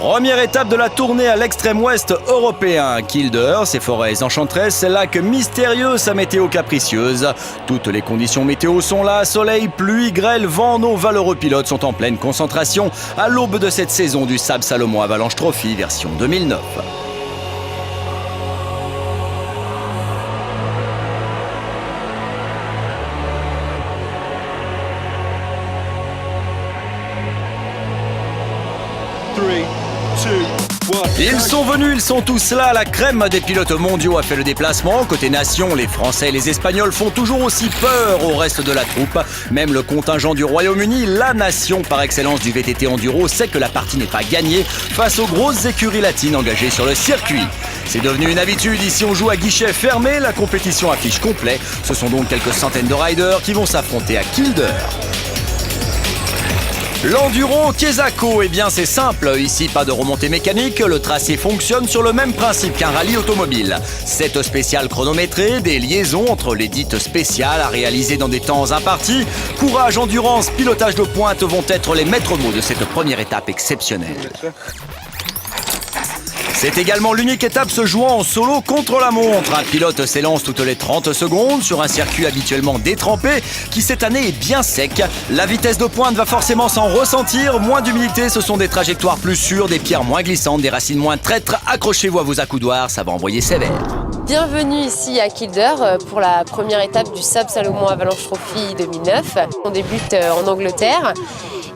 Première étape de la tournée à l'extrême ouest européen. Kildare, ses forêts enchanteresses, ses lacs mystérieux, sa météo capricieuse. Toutes les conditions météo sont là. Soleil, pluie, grêle, vent. Nos valeureux pilotes sont en pleine concentration à l'aube de cette saison du Sables Salomon Avalanche Trophy version 2009. Ils sont venus, ils sont tous là. La crème des pilotes mondiaux a fait le déplacement. Côté nation, les Français et les Espagnols font toujours aussi peur au reste de la troupe. Même le contingent du Royaume-Uni, la nation par excellence du VTT enduro, sait que la partie n'est pas gagnée face aux grosses écuries latines engagées sur le circuit. C'est devenu une habitude, ici on joue à guichet fermé, la compétition affiche complet. Ce sont donc quelques centaines de riders qui vont s'affronter à Kildare. L'enduro Quesaco, eh bien c'est simple, ici pas de remontée mécanique, le tracé fonctionne sur le même principe qu'un rallye automobile. 7 spéciales chronométrées, des liaisons entre les dites spéciales à réaliser dans des temps impartis. Courage, endurance, pilotage de pointe vont être les maîtres mots de cette première étape exceptionnelle. C'est également l'unique étape se jouant en solo contre la montre. Un pilote s'élance toutes les 30 secondes sur un circuit habituellement détrempé qui cette année est bien sec. La vitesse de pointe va forcément s'en ressentir. Moins d'humidité, ce sont des trajectoires plus sûres, des pierres moins glissantes, des racines moins traîtres. Accrochez-vous à vos accoudoirs, ça va envoyer sévère. Bienvenue ici à Kildare pour la première étape du Sables Salomon Avalanche Trophy 2009. On débute en Angleterre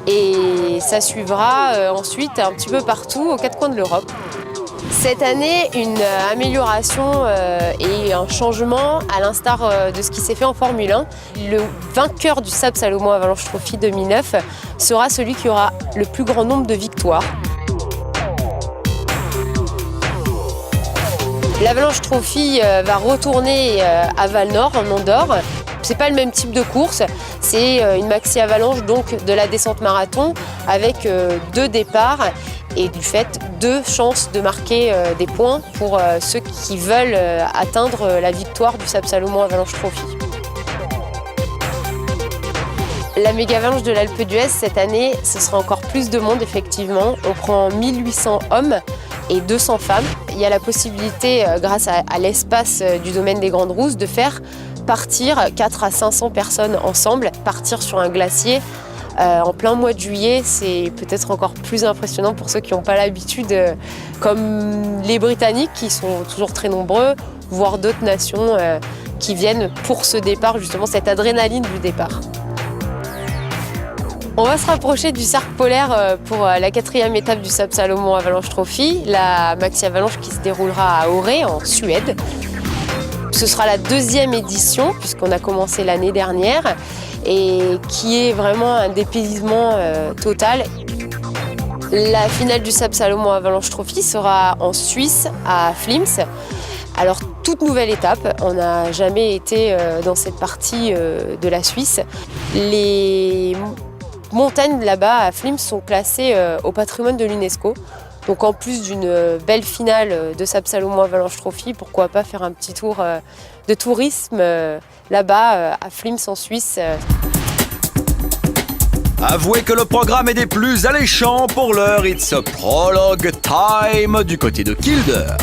et ça suivra ensuite un petit peu partout aux 4 coins de l'Europe. Cette année, une amélioration et un changement à l'instar de ce qui s'est fait en Formule 1. Le vainqueur du Sables Salomon Avalanche Trophy 2009 sera celui qui aura le plus grand nombre de victoires. L'Avalanche Trophy va retourner à Val-Nord, en Andorre. C'est pas le même type de course, c'est une maxi avalanche, donc de la descente marathon avec 2 départs et du fait 2 chances de marquer des points pour ceux qui veulent atteindre la victoire du Sables Salomon Avalanche Trophy. La méga avalanche de l'Alpe d'Huez cette année, ce sera encore plus de monde effectivement. On prend 1800 hommes et 200 femmes. Il y a la possibilité, grâce à l'espace du domaine des Grandes Rousses, de faire partir 400 à 500 personnes ensemble, partir sur un glacier en plein mois de juillet, c'est peut-être encore plus impressionnant pour ceux qui n'ont pas l'habitude, comme les Britanniques qui sont toujours très nombreux, voire d'autres nations qui viennent pour ce départ, justement cette adrénaline du départ. On va se rapprocher du cercle polaire pour la 4e étape du Sables Salomon Avalanche Trophy, la maxi avalanche qui se déroulera à Åre en Suède. Ce sera la 2e édition, puisqu'on a commencé l'année dernière, et qui est vraiment un dépaysement total. La finale du Sables Salomon Avalanche Trophy sera en Suisse, à Flims. Alors, toute nouvelle étape, on n'a jamais été dans cette partie de la Suisse. Les montagnes là-bas, à Flims, sont classées au patrimoine de l'UNESCO. Donc en plus d'une belle finale de Sables Salomon Avalanche Trophy, pourquoi pas faire un petit tour de tourisme là-bas à Flims en Suisse. Avouez que le programme est des plus alléchants. Pour l'heure, it's a prologue time du côté de Kildare.